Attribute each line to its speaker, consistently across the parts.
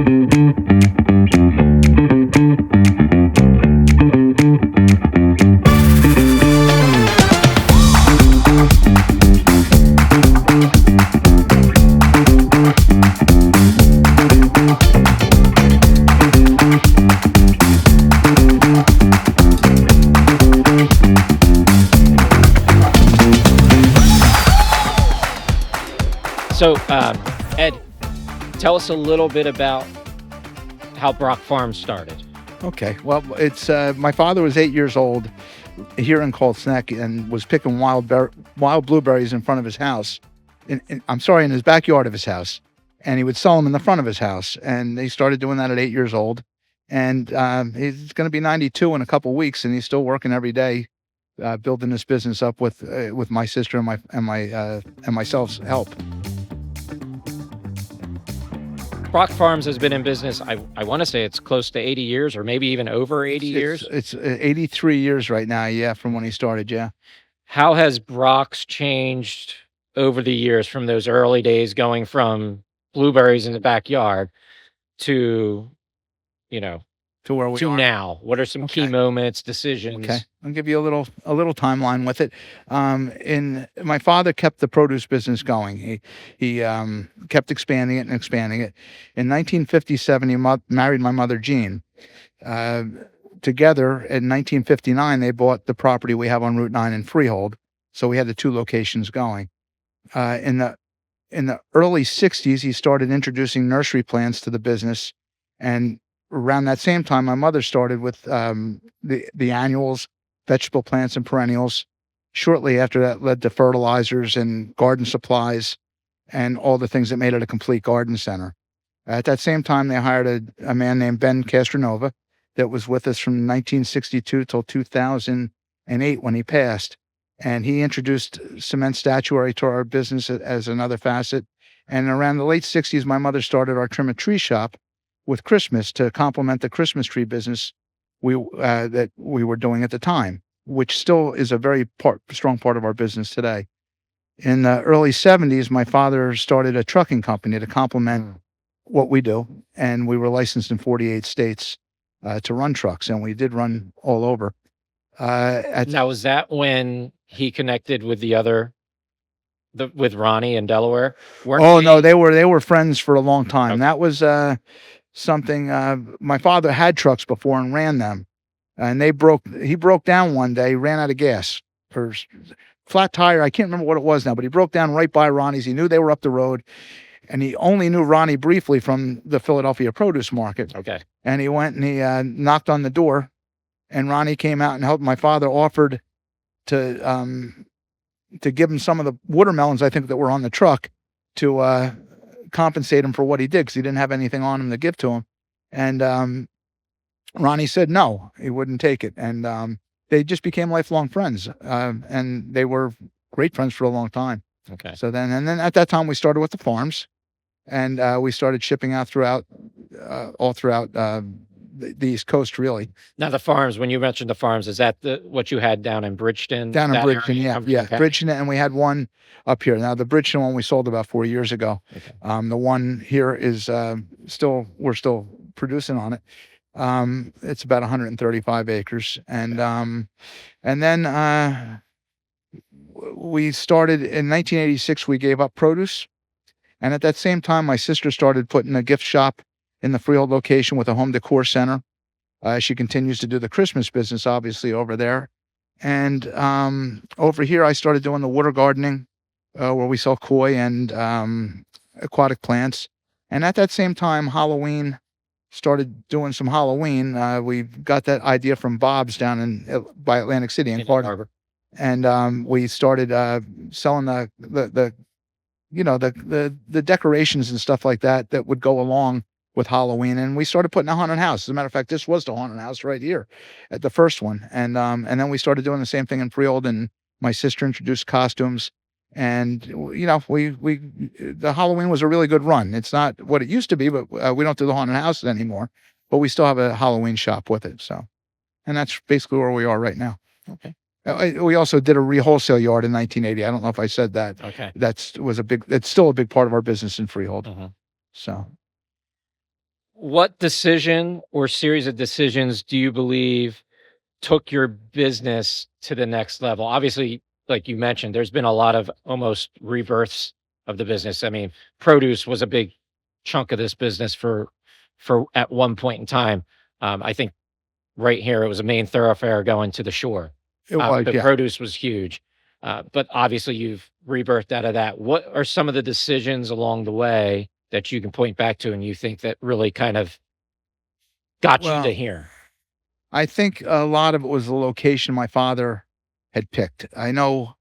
Speaker 1: So, Ed, tell us a little bit about how Brock Farms started.
Speaker 2: Okay. Well, it's my father was 8 years old here in Colts Neck and was picking wild blueberries in front of his house. In his backyard of his house, and he would sell them in the front of his house. And he started doing that at 8 years old. And he's going to be 92 in a couple of weeks, and he's still working every day, building this business up with my sister and myself's help.
Speaker 1: Brock Farms has been in business, I want to say it's close to 80 years or maybe even over 80 years.
Speaker 2: It's 83 years right now, yeah, from when he started, yeah.
Speaker 1: How has Brock's changed over the years from those early days going from blueberries in the backyard to,
Speaker 2: To where we
Speaker 1: to
Speaker 2: are
Speaker 1: now? What are some key moments, decisions?
Speaker 2: Okay, I'll give you a little timeline with it. My father kept the produce business going. He kept expanding it. In 1957, he married my mother Jean. Together in 1959, they bought the property we have on Route 9 in Freehold. So we had the two locations going. In the early 60s, he started introducing nursery plants to the business, and around that same time, my mother started with the annuals, vegetable plants and perennials. Shortly after that led to fertilizers and garden supplies and all the things that made it a complete garden center. At that same time, they hired a man named Ben Castronova that was with us from 1962 till 2008 when he passed. And he introduced cement statuary to our business as another facet. And around the late 60s, my mother started our trim a tree shop with Christmas to complement the Christmas tree business that we were doing at the time, which still is a very strong part of our business today. In the early 70s, my father started a trucking company to complement what we do, and we were licensed in 48 states to run trucks, and we did run all over.
Speaker 1: Now, was that when he connected with with Ronnie in Delaware?
Speaker 2: No, they were friends for a long time.
Speaker 1: Okay.
Speaker 2: That was something. My father had trucks before and ran them, and he broke down one day, ran out of gas or flat tire. I can't remember what it was now, but he broke down right by Ronnie's. He knew they were up the road, and he only knew Ronnie briefly from the Philadelphia produce market.
Speaker 1: Okay.
Speaker 2: And he went and he knocked on the door, and Ronnie came out and helped. My father offered to give him some of the watermelons, I think, that were on the truck to compensate him for what he did, because he didn't have anything on him to give to him. And Ronnie said no, he wouldn't take it. And they just became lifelong friends, and they were great friends for a long time.
Speaker 1: Okay.
Speaker 2: So then at that time we started with the farms, and we started shipping out all throughout the East Coast, really.
Speaker 1: Now, the farms, when you mentioned the farms, is that what you had down in Bridgeton?
Speaker 2: Down in Bridgeton, yeah.
Speaker 1: Okay.
Speaker 2: Bridgeton, and we had one up here. Now, the Bridgeton one we sold about 4 years ago.
Speaker 1: Okay.
Speaker 2: The one here is we're still producing on it. It's about 135 acres. And then we started in 1986, we gave up produce. And at that same time, my sister started putting a gift shop in the Freehold location with a home decor center. She continues to do the Christmas business, obviously, over there. And over here, I started doing the water gardening, where we sell koi and aquatic plants. And at that same time, Halloween, started doing some Halloween. We got that idea from Bob's down by Atlantic City in Clark Harbor. And we started selling the decorations and stuff like that would go along with Halloween. And we started putting a haunted house. As a matter of fact, this was the haunted house right here at the first one. And then we started doing the same thing in Freehold, and my sister introduced costumes. And, the Halloween was a really good run. It's not what it used to be, but we don't do the haunted houses anymore, but we still have a Halloween shop with it. So, and that's basically where we are right now.
Speaker 1: Okay.
Speaker 2: We also did a wholesale yard in 1980. I don't know if I said that.
Speaker 1: Okay.
Speaker 2: It's still a big part of our business in Freehold.
Speaker 1: Uh-huh.
Speaker 2: So.
Speaker 1: What decision or series of decisions do you believe took your business to the next level? Obviously, like you mentioned, there's been a lot of almost rebirths of the business. I mean, produce was a big chunk of this business for at one point in time. I think right here it was a main thoroughfare going to the shore.
Speaker 2: It was,
Speaker 1: But
Speaker 2: yeah.
Speaker 1: produce was huge. But obviously, you've rebirthed out of that. What are some of the decisions along the way that you can point back to, and you think that really kind of got you to
Speaker 2: Well,
Speaker 1: here?
Speaker 2: I think a lot of it was the location my father had picked. I know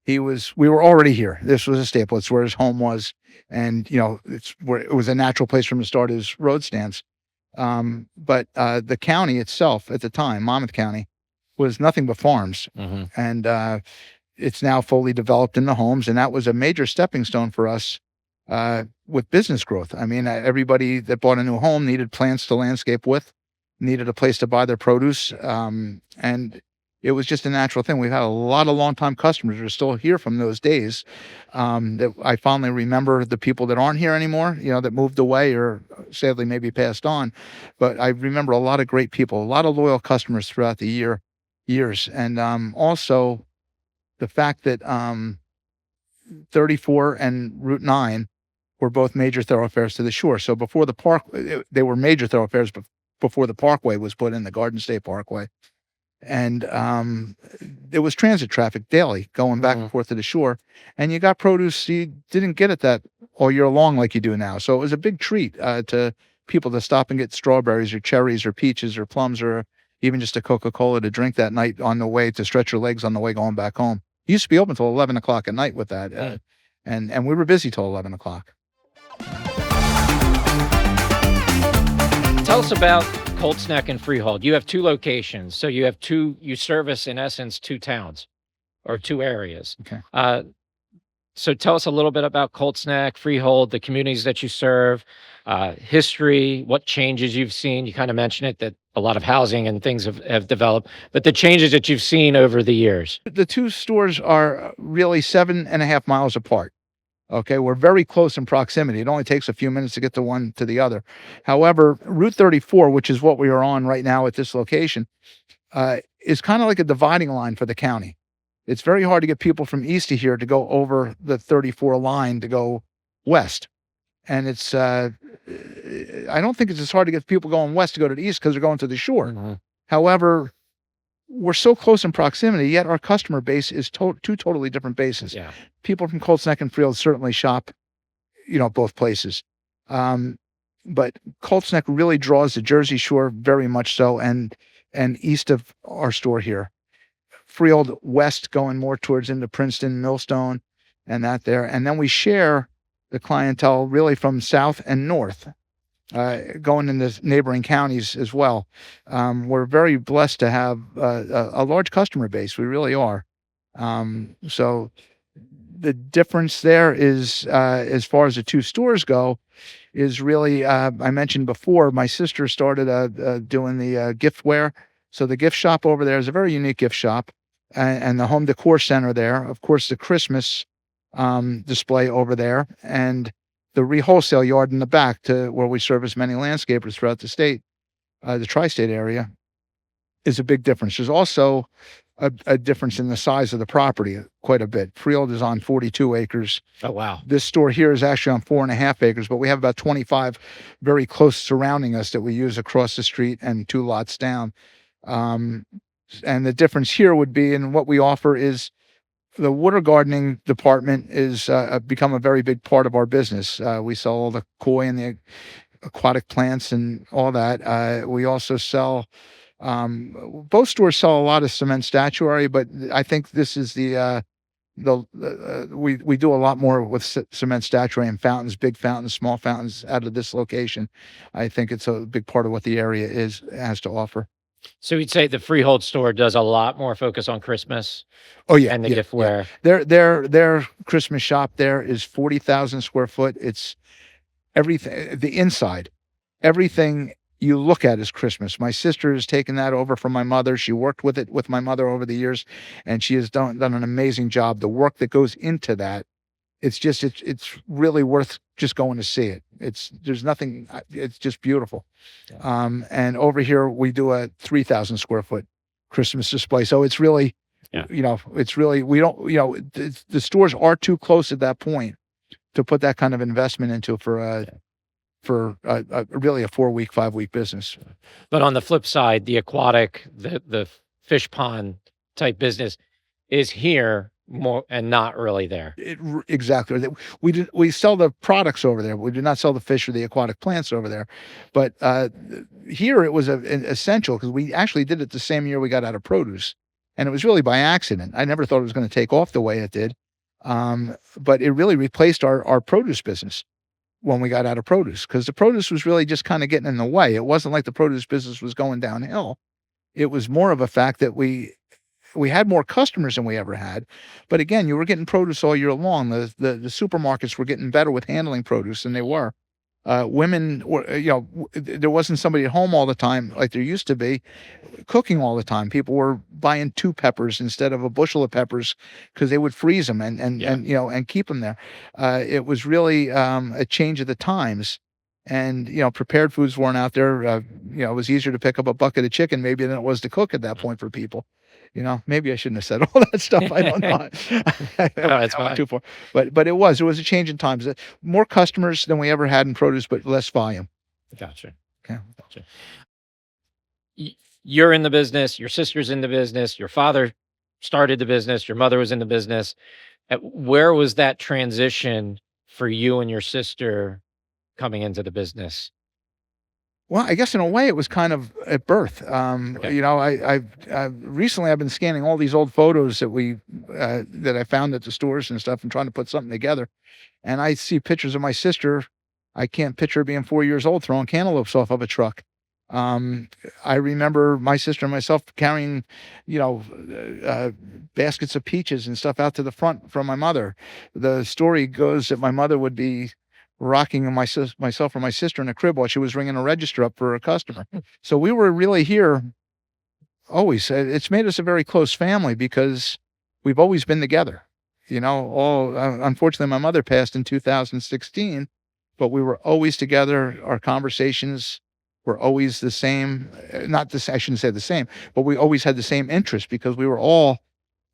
Speaker 2: we were already here. This was a staple. It's where his home was. And, it's where it was a natural place from the start, his road stands. But the county itself at the time, Monmouth County, was nothing but farms.
Speaker 1: Hmm.
Speaker 2: And it's now fully developed in the homes. And that was a major stepping stone for us with business growth. I mean, everybody that bought a new home needed plants to landscape with, needed a place to buy their produce. And it was just a natural thing. We've had a lot of longtime customers who are still here from those days. That I fondly remember the people that aren't here anymore, that moved away or sadly maybe passed on. But I remember a lot of great people, a lot of loyal customers throughout the years. And also the fact that 34 and Route 9 were both major thoroughfares to the shore. So before the park, they were major thoroughfares, but before the parkway was put in, the Garden State Parkway. And there was transit traffic daily going back
Speaker 1: Hmm.
Speaker 2: and forth to the shore. And you got produce you didn't get it that all year long like you do now. So it was a big treat to people to stop and get strawberries or cherries or peaches or plums or even just a Coca-Cola to drink that night on the way to stretch your legs on the way going back home. It used to be open till 11 o'clock at night with that.
Speaker 1: Mm.
Speaker 2: And we were busy till 11 o'clock.
Speaker 1: Tell us about Cold Snack and Freehold. You have two locations, so you service in essence two towns or two areas.
Speaker 2: Okay.
Speaker 1: So tell us a little bit about Cold Snack, Freehold, the communities that you serve, history, what changes you've seen. You kind of mentioned it that a lot of housing and things have developed, but the changes that you've seen over the years.
Speaker 2: The two stores are really 7.5 miles apart. Okay, we're very close in proximity. It only takes a few minutes to get to one to the other. However, Route 34, which is what we are on right now at this location, is kind of like a dividing line for the county. It's very hard to get people from east of here to go over the 34 line to go west. And I don't think it's as hard to get people going west to go to the east because they're going to the shore.
Speaker 1: Mhm.
Speaker 2: However, we're so close in proximity, yet our customer base is two totally different bases.
Speaker 1: Yeah.
Speaker 2: People from Cold Snack and Freehold certainly shop, both places. But Cold Snack really draws the Jersey Shore very much so, and east of our store here. Freehold west going more towards into Princeton, Millstone, and that there. And then we share the clientele really from south and north, going into neighboring counties as well. We're very blessed to have a large customer base. We really are. So the difference there is, as far as the two stores go, is really, I mentioned before, my sister started doing the giftware. So the gift shop over there is a very unique gift shop, and the home decor center there, of course, the Christmas display over there, and the wholesale yard in the back to where we service many landscapers throughout the state, the tri-state area, is a big difference. There's also a difference in the size of the property quite a bit. Freehold is on 42 acres.
Speaker 1: Oh, wow.
Speaker 2: This store here is actually on 4.5 acres, but we have about 25 very close surrounding us that we use across the street and 2 lots down. And the difference here would be in what we offer is the water gardening department is become a very big part of our business. We sell all the koi and the aquatic plants and all that. We also sell, both stores sell a lot of cement statuary, but I think this is we do a lot more with cement statuary and fountains, big fountains, small fountains out of this location. I think it's a big part of what the area has to offer.
Speaker 1: So you'd say the Freehold store does a lot more focus on Christmas
Speaker 2: Oh yeah,
Speaker 1: and the
Speaker 2: yeah, yeah.
Speaker 1: giftware.
Speaker 2: Their Christmas shop there is 40,000 square foot. It's everything, the inside, everything you look at is Christmas. My sister has taken that over from my mother. She worked with it with my mother over the years, and she has done an amazing job. The work that goes into that it's really worth just going to see it. There's nothing. It's just beautiful.
Speaker 1: Yeah.
Speaker 2: And over here we do a 3,000 square foot Christmas display. So it's really,
Speaker 1: Yeah.
Speaker 2: it's really, we don't, the stores are too close at that point to put that kind of investment into for really a 4-week, 5-week business.
Speaker 1: But on the flip side, the aquatic, the fish pond type business is here more and not really there.
Speaker 2: Exactly. We sell the products over there. We do not sell the fish or the aquatic plants over there. But here it was an essential because we actually did it the same year we got out of produce. And it was really by accident. I never thought it was going to take off the way it did. But it really replaced our produce business when we got out of produce, because the produce was really just kind of getting in the way. It wasn't like the produce business was going downhill. It was more of a fact that we had more customers than we ever had. But again, you were getting produce all year long. The supermarkets were getting better with handling produce than they were. Women were, there wasn't somebody at home all the time like there used to be, cooking all the time. People were buying 2 peppers instead of a bushel of peppers because they would freeze them and keep them there. It was really a change of the times. And prepared foods weren't out there. It was easier to pick up a bucket of chicken maybe than it was to cook at that point for people. Maybe I shouldn't have said all that stuff. I don't know.
Speaker 1: No, it's
Speaker 2: I went
Speaker 1: fine.
Speaker 2: too far. But it was a change in times. More customers than we ever had in produce, but less volume.
Speaker 1: Gotcha.
Speaker 2: Okay.
Speaker 1: Gotcha. You're in the business. Your sister's in the business. Your father started the business. Your mother was in the business. Where was that transition for you and your sister coming into the business?
Speaker 2: Well, I guess in a way it was kind of at birth.
Speaker 1: Okay.
Speaker 2: I've recently I've been scanning all these old photos that I found at the stores and stuff, and trying to put something together. And I see pictures of my sister. I can't picture her being 4 years old throwing cantaloupes off of a truck. Um, I remember my sister and myself carrying, baskets of peaches and stuff out to the front from my mother. The story goes that my mother would be rocking myself or my sister in a crib while she was ringing a register up for a customer. So we were really here always. It's made us a very close family because we've always been together. Unfortunately, my mother passed in 2016, but we were always together. Our conversations were always the same. Not this, I shouldn't say the same, but we always had the same interest because we were all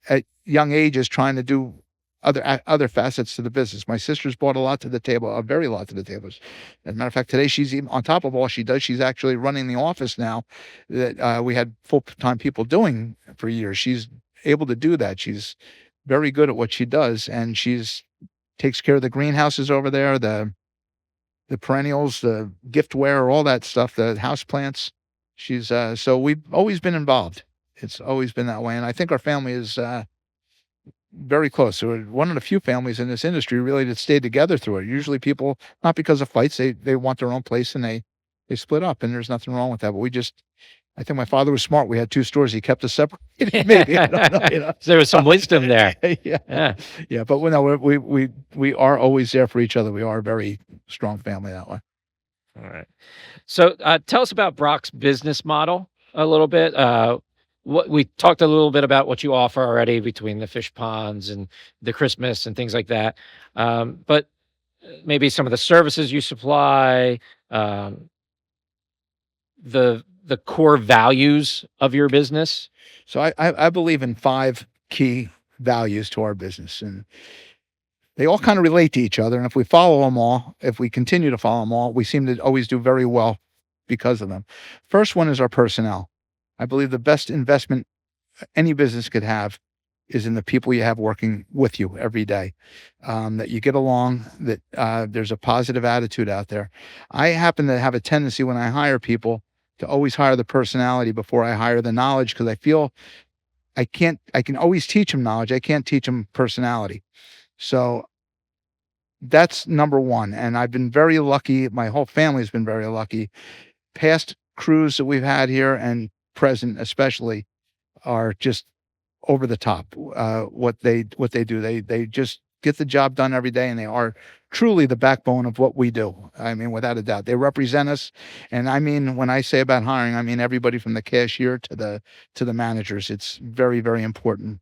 Speaker 2: at young ages trying to do other facets to the business. My sister's brought a lot to the table, a very lot to the table. As a matter of fact, today she's even on top of all she does. She's actually running the office now that we had full-time people doing for years. She's able to do that. She's very good at what she does, and takes care of the greenhouses over there, the perennials, the giftware, all that stuff, the house plants. So we've always been involved. It's always been that way, and I think our family is very close. So we're one of the few families in this industry really that stayed together through it. Usually people, not because of fights, they want their own place and they split up, and there's nothing wrong with that. But I think my father was smart. We had 2 stores. He kept us separated. Maybe, I don't know.
Speaker 1: There was some wisdom there.
Speaker 2: Yeah.
Speaker 1: Yeah.
Speaker 2: Yeah. But we are always there for each other. We are a very strong family that way.
Speaker 1: All right. So tell us about Brock's business model a little bit. What we talked a little bit about what you offer already between the fish ponds and the Christmas and things like that. But maybe some of the services you supply, the core values of your business.
Speaker 2: So I believe in 5 key values to our business, and they all kind of relate to each other. And if we follow them all, if we continue to follow them all, we seem to always do very well because of them. First one is our personnel. I believe the best investment any business could have is in the people you have working with you every day, that you get along, that there's a positive attitude out there. I happen to have a tendency when I hire people to always hire the personality before I hire the knowledge, because I feel I can always teach them knowledge. I can't teach them personality. So that's number one. And I've been very lucky. My whole family's been very lucky. Past crews that we've had here and present especially are just over the top. What they do, they just get the job done every day, and they are truly the backbone of what we do. I mean, without a doubt, they represent us. And I mean, when I say about hiring, I mean everybody from the cashier to the managers. It's very, very important.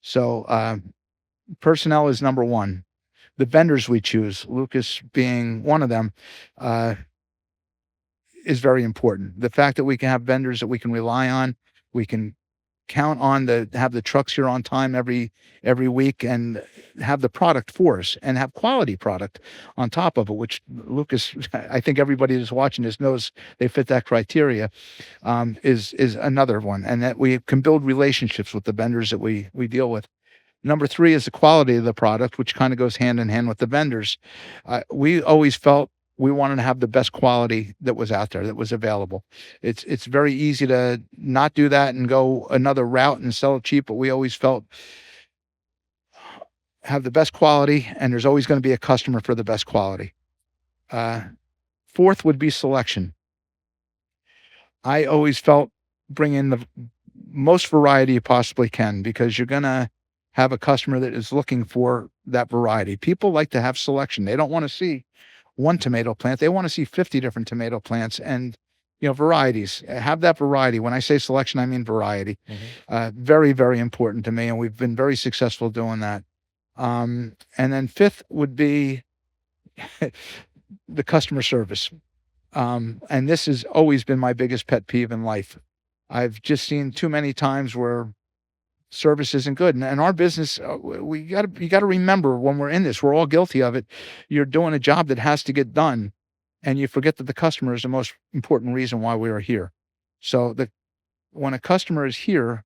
Speaker 2: So personnel is number one. the vendors we choose, Lucas being one of them, uh, is very important. The fact that we can have vendors that we can rely on, we can count on to have the trucks here on time every week and have the product for us and have quality product on top of it, which Lucas, I think everybody that's watching this knows they fit that criteria, is another one. And that we can build relationships with the vendors that we deal with. Number three is the quality of the product, which kind of goes hand in hand with the vendors. We always felt we wanted to have the best quality that was out there, that was available. It's very easy to not do that and go another route and sell it cheap, but we always felt have the best quality, and there's always going to be a customer for the best quality. Fourth would be selection. I always felt bring in the most variety you possibly can, because you're going to have a customer that is looking for that variety. People like to have selection. They don't want to see one tomato plant. They want to see 50 different tomato plants and, varieties. Have that variety. When I say selection, I mean variety. Very, very important to me. And we've been very successful doing that. And then fifth would be the customer service. And this has always been my biggest pet peeve in life. I've just seen too many times where service isn't good. And our business, you got to remember, when we're in this, we're all guilty of it. You're doing a job that has to get done, and you forget that the customer is the most important reason why we are here. So when a customer is here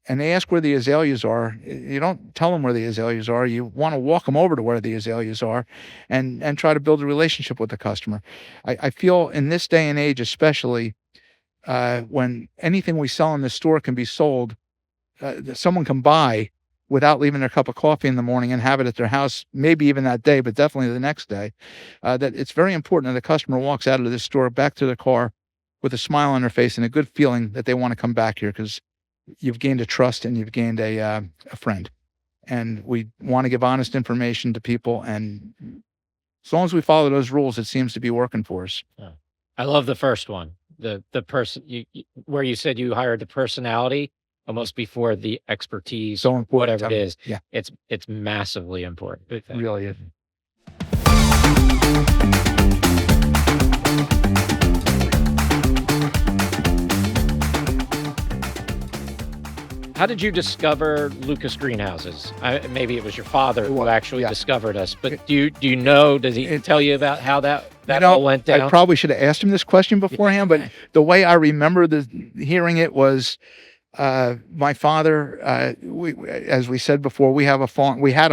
Speaker 2: and they ask where the azaleas are, you don't tell them where the azaleas are. You want to walk them over to where the azaleas are and try to build a relationship with the customer. I feel in this day and age, especially, when anything we sell in the store can be sold, someone can buy without leaving their cup of coffee in the morning and have it at their house, maybe even that day, but definitely the next day, that it's very important that the customer walks out of this store back to their car with a smile on their face and a good feeling that they want to come back here, because you've gained a trust and you've gained a friend. And we want to give honest information to people. And as long as we follow those rules, it seems to be working for us.
Speaker 1: Yeah. I love the first one, the person where you said you hired the personality almost before the expertise,
Speaker 2: So important.
Speaker 1: whatever it is.
Speaker 2: Yeah,
Speaker 1: It's massively important.
Speaker 2: it really is.
Speaker 1: How did you discover Lucas Greenhouses? Maybe it was your father who actually discovered us, but do you know, does he tell you about how that all went down?
Speaker 2: I probably should have asked him this question beforehand, but the way I remember hearing it was, my father, as we said before, we had a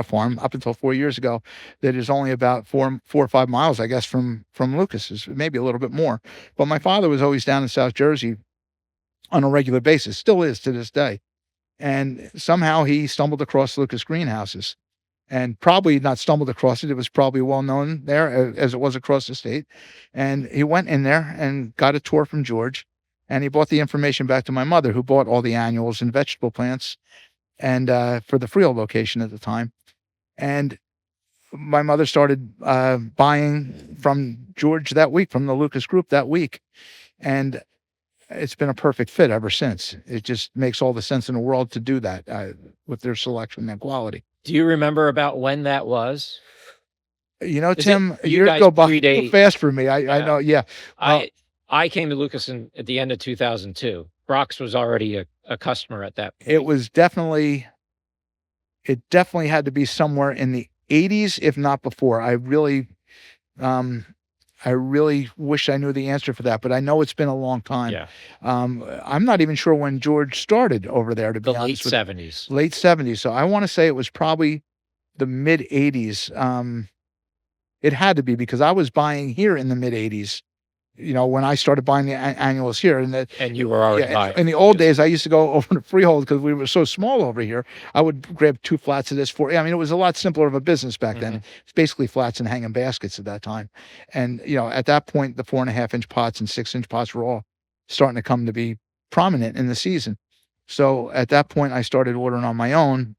Speaker 2: farm up until 4 years ago that is only about 4 or 5 miles, I guess, from Lucas's, maybe a little bit more. But my father was always down in South Jersey on a regular basis, still is to this day. And somehow he stumbled across Lucas Greenhouses, and probably not stumbled across it. It was probably well known there as it was across the state. And he went in there and got a tour from George, and he brought the information back to my mother, who bought all the annuals and vegetable plants and for the Freehold location at the time. And my mother started buying from George that week, from the Lucas Group that week. And it's been a perfect fit ever since. It just makes all the sense in the world to do that with their selection and quality.
Speaker 1: Do you remember about when that was?
Speaker 2: Tim, years go by too fast for me. I know. Yeah.
Speaker 1: I came to Lucas at the end of 2002. Brock's was already a customer at that point.
Speaker 2: It definitely had to be somewhere in the 80s, if not before. I really wish I knew the answer for that, but I know it's been a long time.
Speaker 1: Yeah.
Speaker 2: I'm not even sure when George started over there, to be honest.
Speaker 1: Late 70s.
Speaker 2: Late 70s. So I want to say it was probably the mid 80s. It had to be, because I was buying here in the mid 80s. When I started buying the annuals here,
Speaker 1: and you were already buying.
Speaker 2: In the old days, I used to go over to Freehold because we were so small over here. I would grab 2 flats of this it was a lot simpler of a business back then. It's basically flats and hanging baskets at that time. And, at that point, the 4.5-inch pots and 6-inch pots were all starting to come to be prominent in the season. So at that point, I started ordering on my own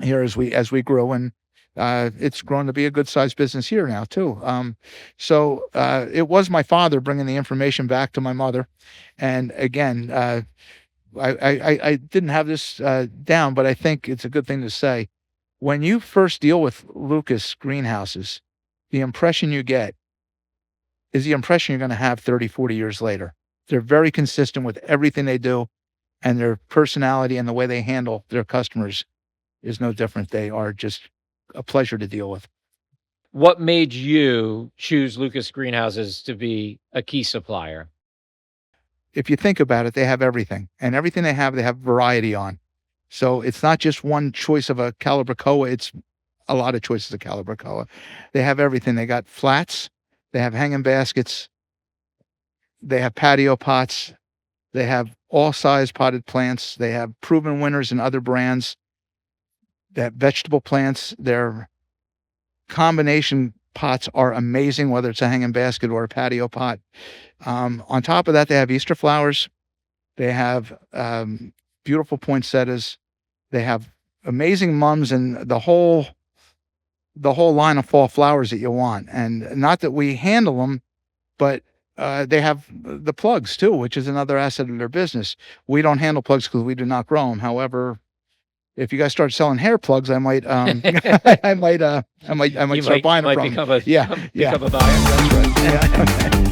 Speaker 2: here as we grew, and it's grown to be a good sized business here now too. So it was my father bringing the information back to my mother. And again, I didn't have this down, but I think it's a good thing to say. when you first deal with Lucas greenhouses, the impression you get is the impression you're going to have 30, 40 years later. They're very consistent with everything they do, and their personality and the way they handle their customers is no different. They are just a pleasure to deal with.
Speaker 1: What made you choose Lucas Greenhouses to be a key supplier?
Speaker 2: If you think about it, they have everything, and everything they have variety on. So it's not just one choice of a Calibracoa, it's a lot of choices of Calibracoa. They have everything. They got flats, they have hanging baskets, they have patio pots, they have all size potted plants, they have proven winners in other brands. They have vegetable plants. Their combination pots are amazing, whether it's a hanging basket or a patio pot. On top of that, they have Easter flowers. They have beautiful poinsettias. They have amazing mums and the whole line of fall flowers that you want. And not that we handle them, but they have the plugs too, which is another asset of their business. We don't handle plugs because we do not grow them. However, if you guys start selling hair plugs, I might, I might start buying them from.
Speaker 1: Become a,
Speaker 2: Yeah,
Speaker 1: become a buyer. That's right.
Speaker 2: Yeah.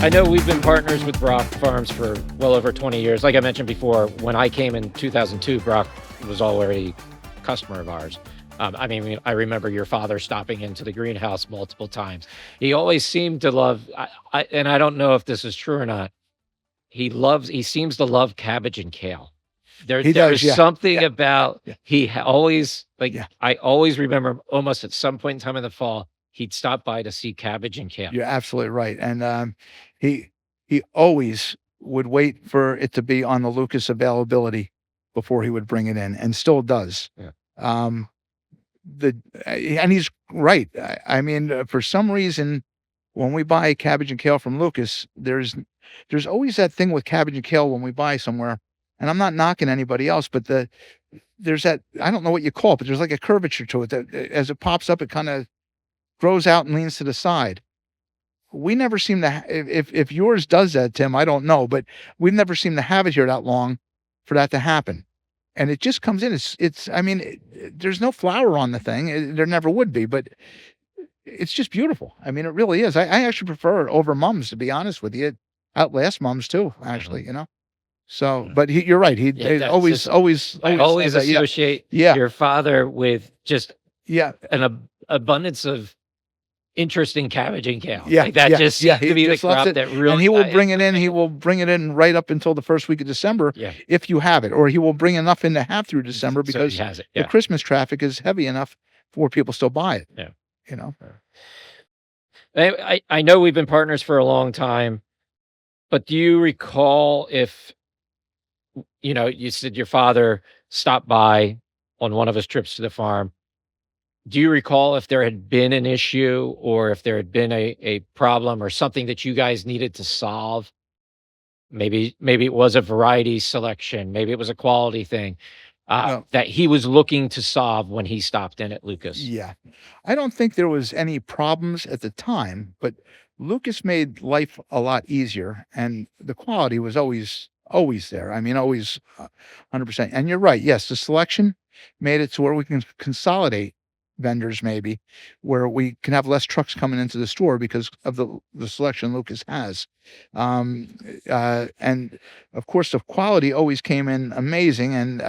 Speaker 1: I know we've been partners with Brock Farms for well over 20 years. Like I mentioned before, when I came in 2002, Brock was already a customer of ours. I mean, I remember your father stopping into the greenhouse multiple times. He always seemed to love, and I don't know if this is true or not. He seems to love cabbage and kale.
Speaker 2: He
Speaker 1: There
Speaker 2: does,
Speaker 1: is
Speaker 2: yeah.
Speaker 1: something about,
Speaker 2: Yeah.
Speaker 1: always, like,
Speaker 2: Yeah.
Speaker 1: I always remember almost at some point in time in the fall, he'd stop by to see cabbage and kale.
Speaker 2: You're absolutely right. And he always would wait for it to be on the Lucas availability before he would bring it in, and still does.
Speaker 1: Yeah.
Speaker 2: Um, and he's right. I mean, for some reason, when we buy cabbage and kale from Lucas, there's always that thing with cabbage and kale when we buy somewhere. And I'm not knocking anybody else, but there's that, I don't know what you call it, but there's like a curvature to it that as it pops up, it kind of grows out and leans to the side. We never seem to, if yours does that, Tim, I don't know, but we've never seemed to have it here that long for that to happen. And it just comes in. I mean, there's no flower on the thing. There never would be, but it's just beautiful. I mean, it really is. I actually prefer it over mums, to be honest with you. It outlasts mums too, actually, you know? So, but you're right. He
Speaker 1: that's
Speaker 2: always,
Speaker 1: just-
Speaker 2: always,
Speaker 1: I always
Speaker 2: says that.
Speaker 1: associate
Speaker 2: Yeah.
Speaker 1: your father with just
Speaker 2: Yeah.
Speaker 1: an abundance of interesting cabbage and kale.
Speaker 2: Yeah.
Speaker 1: Like that
Speaker 2: yeah,
Speaker 1: just
Speaker 2: yeah.
Speaker 1: seems to be the
Speaker 2: just loves
Speaker 1: crop
Speaker 2: it.
Speaker 1: that really.
Speaker 2: And he will bring it in. He will bring it in right up until the first week of December,
Speaker 1: Yeah.
Speaker 2: if you have it, or he will bring enough in to have through December
Speaker 1: So
Speaker 2: because
Speaker 1: he has it.
Speaker 2: the
Speaker 1: Yeah.
Speaker 2: Christmas traffic is heavy enough for people still buy it.
Speaker 1: Yeah.
Speaker 2: You know.
Speaker 1: I know we've been partners for a long time, but do you recall if, you said your father stopped by on one of his trips to the farm. Do you recall if there had been an issue or if there had been a problem or something that you guys needed to solve? Maybe it was a variety selection, maybe it was a quality thing,
Speaker 2: No.
Speaker 1: that he was looking to solve when he stopped in at Lucas.
Speaker 2: Yeah. I don't think there was any problems at the time, but Lucas made life a lot easier, and the quality was always there. I mean, always 100%. And you're right. Yes, the selection made it to where we can consolidate vendors, maybe where we can have less trucks coming into the store because of the selection Lucas has. And of course, the quality always came in amazing. And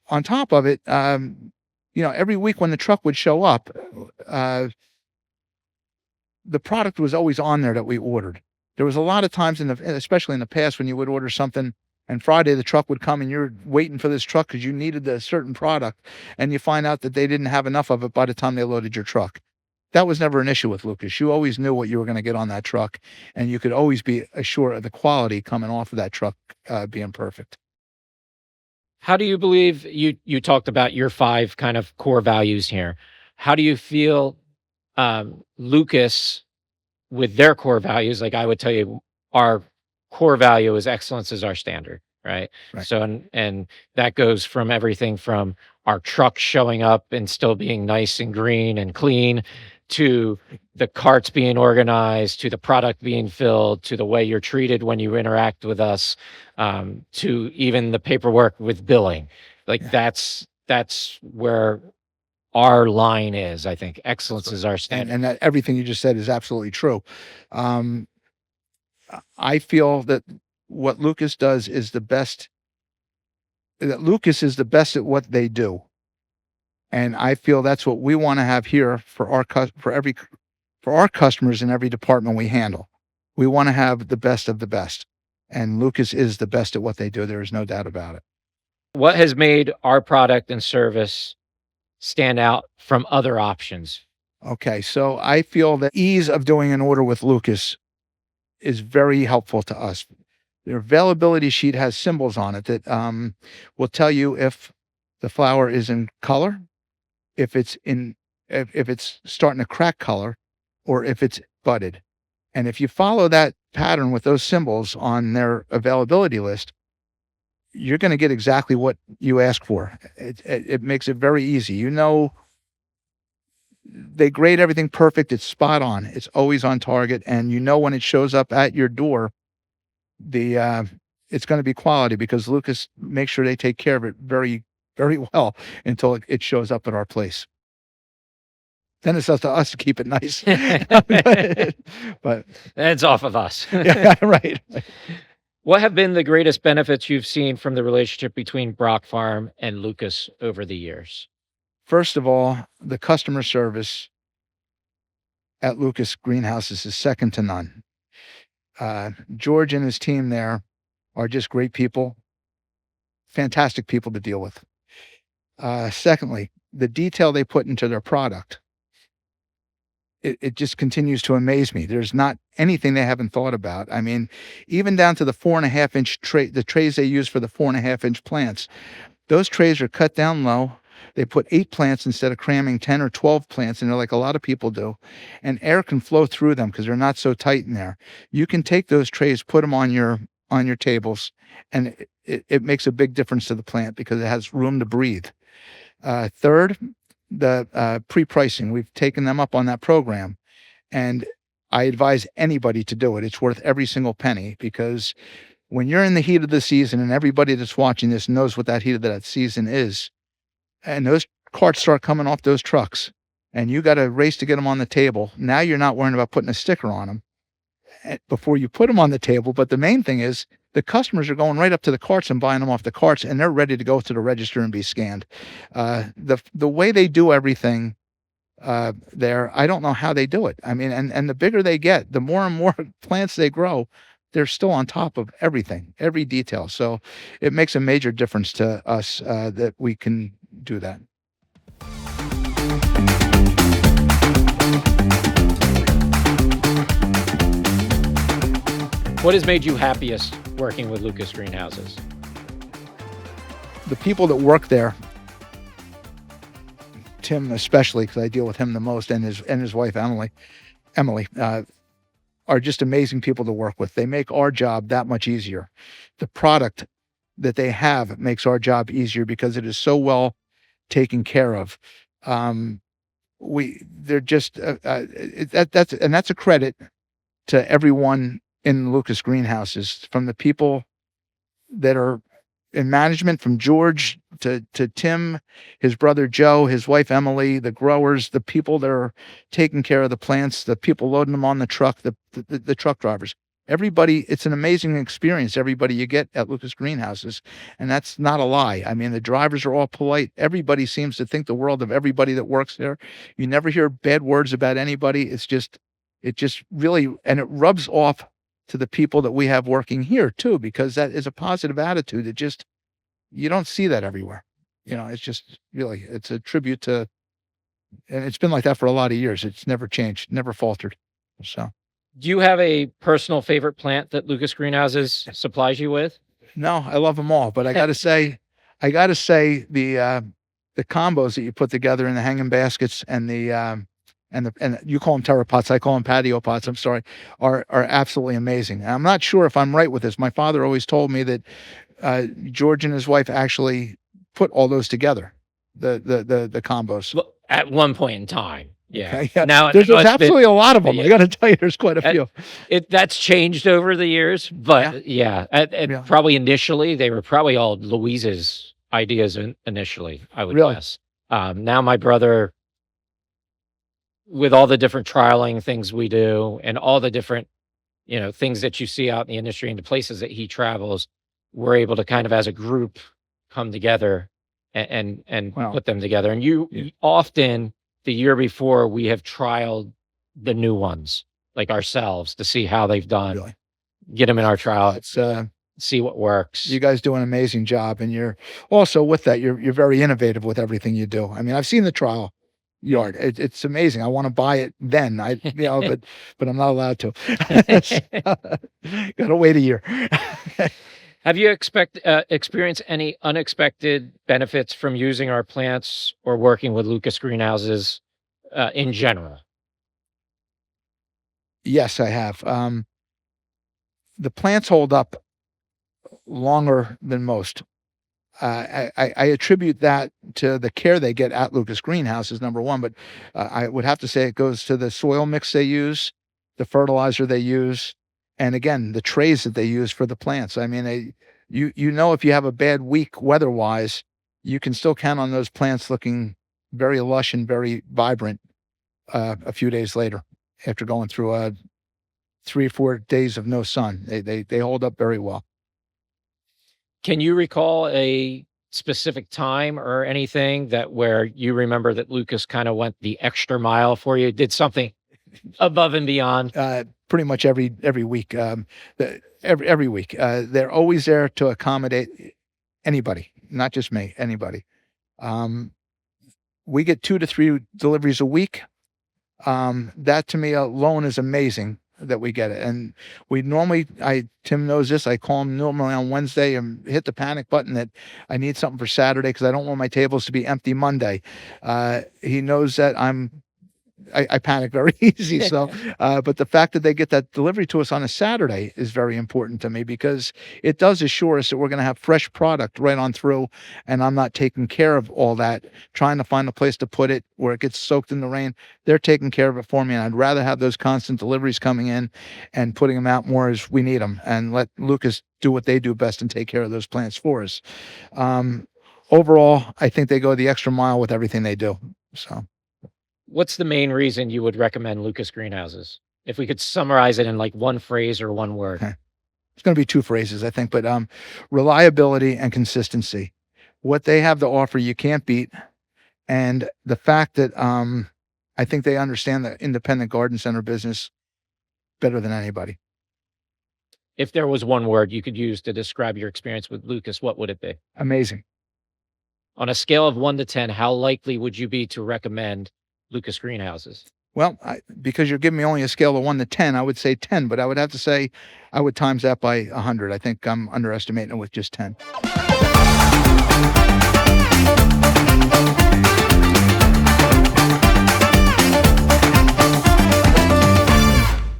Speaker 2: on top of it, every week when the truck would show up, the product was always on there that we ordered. There was a lot of times especially in the past, when you would order something and Friday the truck would come and you're waiting for this truck because you needed a certain product, and you find out that they didn't have enough of it by the time they loaded your truck. That was never an issue with Lucas. You always knew what you were going to get on that truck, and you could always be assured of the quality coming off of that truck being perfect.
Speaker 1: How do you believe you talked about your 5 kind of core values here? How do you feel Lucas with their core values? Like I would tell you, our core value is excellence is our standard, right?
Speaker 2: Right.
Speaker 1: So and that goes from everything from our truck showing up and still being nice and green and clean to the carts being organized, to the product being filled, to the way you're treated when you interact with us, to even the paperwork with billing. Like
Speaker 2: Yeah.
Speaker 1: that's where our line is. I think excellence
Speaker 2: Absolutely.
Speaker 1: is our
Speaker 2: And
Speaker 1: standard.
Speaker 2: and that everything you just said is absolutely true. Um, I feel that what Lucas does is the best. That Lucas is the best at what they do, and I feel that's what we want to have here for for our customers in every department we handle. We want to have the best of the best, and Lucas is the best at what they do. There is no doubt about it.
Speaker 1: What has made our product and service stand out from other options?
Speaker 2: Okay, so I feel the ease of doing an order with Lucas is very helpful to us. Their availability sheet has symbols on it that will tell you if the flower is in color, if it's in if it's starting to crack color, or if it's budded. And if you follow that pattern with those symbols on their availability list, you're going to get exactly what you ask for. It makes it very easy. You know, they grade everything perfect. It's spot on. It's always on target, and you know when it shows up at your door, the it's going to be quality because Lucas makes sure they take care of it very, very well until it shows up at our place. Then it's up to us to keep it nice. But
Speaker 1: It's off of us.
Speaker 2: yeah, right.
Speaker 1: What have been the greatest benefits you've seen from the relationship between Brock Farm and Lucas over the years?
Speaker 2: First of all, the customer service at Lucas Greenhouses is second to none. George and his team there are just great people, fantastic people to deal with. Secondly, the detail they put into their product, it just continues to amaze me. There's not anything they haven't thought about. I mean, even down to the 4.5-inch tray, the trays they use for the 4.5-inch plants. Those trays are cut down low. They put 8 plants instead of cramming 10 or 12 plants in there like a lot of people do. And air can flow through them because they're not so tight in there. You can take those trays, put them on your tables, and it makes a big difference to the plant because it has room to breathe. Third, the pre-pricing. We've taken them up on that program, and I advise anybody to do it. It's worth every single penny because when you're in the heat of the season and everybody that's watching this knows what that heat of that season is, and those carts start coming off those trucks and you got to race to get them on the table. Now you're not worrying about putting a sticker on them before you put them on the table. But the main thing is the customers are going right up to the carts and buying them off the carts, and they're ready to go to the register and be scanned. The way they do everything there, I don't know how they do it. I mean, and the bigger they get, the more and more plants they grow, they're still on top of everything, every detail. So it makes a major difference to us that we can do that.
Speaker 1: What has made you happiest working with Lucas Greenhouses?
Speaker 2: The people that work there, Tim especially, because I deal with him the most, and his wife Emily, are just amazing people to work with. They make our job that much easier. The product that they have makes our job easier because it is so well taken care of. They're just that's a credit to everyone in Lucas Greenhouses, from the people that are in management, from George to Tim, his brother Joe, his wife Emily, the growers, the people that are taking care of the plants, the people loading them on the truck, the truck drivers. Everybody, it's an amazing experience, everybody you get at Lucas Greenhouses. And that's not a lie. I mean, the drivers are all polite. Everybody seems to think the world of everybody that works there. You never hear bad words about anybody. It just really, and it rubs off to the people that we have working here too, because that is a positive attitude that just, you don't see that everywhere. You know, it's just really, it's a tribute to, and it's been like that for a lot of years. It's never changed, never faltered. So.
Speaker 1: Do you have a personal favorite plant that Lucas Greenhouses supplies you with?
Speaker 2: No, I love them all, but I got to say the combos that you put together in the hanging baskets and and you call them terra pots, I call them patio pots, I'm sorry, are absolutely amazing. And I'm not sure if I'm right with this. My father always told me that George and his wife actually put all those together, the combos.
Speaker 1: Well, at one point in time. Yeah.
Speaker 2: Okay. Yeah.
Speaker 1: Now
Speaker 2: There's
Speaker 1: it's been
Speaker 2: absolutely a lot of them. I
Speaker 1: yeah.
Speaker 2: got to tell you, there's quite a
Speaker 1: Uh,
Speaker 2: few.
Speaker 1: that's changed over the years,
Speaker 2: Yeah.
Speaker 1: but yeah,
Speaker 2: Yeah.
Speaker 1: probably initially they were probably all Louise's ideas initially, I would
Speaker 2: Really.
Speaker 1: guess. Now my brother, with all the different trialing things we do and all the different, things that you see out in the industry and the places that he travels, we're able to kind of as a group come together and
Speaker 2: Well,
Speaker 1: put them together. And
Speaker 2: yeah,
Speaker 1: often the year before we have trialed the new ones like ourselves to see how they've done,
Speaker 2: really.
Speaker 1: get them in our trial,
Speaker 2: It's
Speaker 1: see what works.
Speaker 2: you guys do an amazing job, and you're also with that. You're very innovative with everything you do. I mean, I've seen the trial yard. It's amazing. I want to buy it then. But I'm not allowed to. Got to wait a year.
Speaker 1: Have you experienced any unexpected benefits from using our plants or working with Lucas greenhouses in general?
Speaker 2: Yes, I have. The plants hold up longer than most. I attribute that to the care they get at Lucas Greenhouse is number one, but I would have to say it goes to the soil mix they use, the fertilizer they use, and again the trays that they use for the plants. I mean, if you have a bad week weather-wise, you can still count on those plants looking very lush and very vibrant a few days later after going through 3 or 4 days of no sun. They hold up very well.
Speaker 1: Can you recall a specific time or anything that where you remember that Lucas kind of went the extra mile for you, did something above and beyond?
Speaker 2: Pretty much every week. Every week, they're always there to accommodate anybody, not just me. Anybody. We get 2 to 3 deliveries a week. That to me alone is amazing that we get it. And we normally, Tim knows this. I call him normally on Wednesday and hit the panic button that I need something for Saturday because I don't want my tables to be empty Monday. He knows that I panic very easy. So, but the fact that they get that delivery to us on a Saturday is very important to me because it does assure us that we're going to have fresh product right on through. And I'm not taking care of all that, trying to find a place to put it where it gets soaked in the rain. They're taking care of it for me. And I'd rather have those constant deliveries coming in and putting them out more as we need them and let Lucas do what they do best and take care of those plants for us. Overall, I think they go the extra mile with everything they do. So.
Speaker 1: What's the main reason you would recommend Lucas greenhouses? If we could summarize it in like one phrase or one word.
Speaker 2: Okay. It's going to be 2 phrases, I think, but reliability and consistency. What they have to offer, you can't beat. And the fact that I think they understand the independent garden center business better than anybody.
Speaker 1: If there was one word you could use to describe your experience with Lucas, what would it be?
Speaker 2: Amazing.
Speaker 1: On a scale of 1 to 10, how likely would you be to recommend Lucas greenhouses?
Speaker 2: Well, because you're giving me only a scale of 1 to 10, I would say 10, but I would have to say I would times that by 100. I think I'm underestimating it with just 10.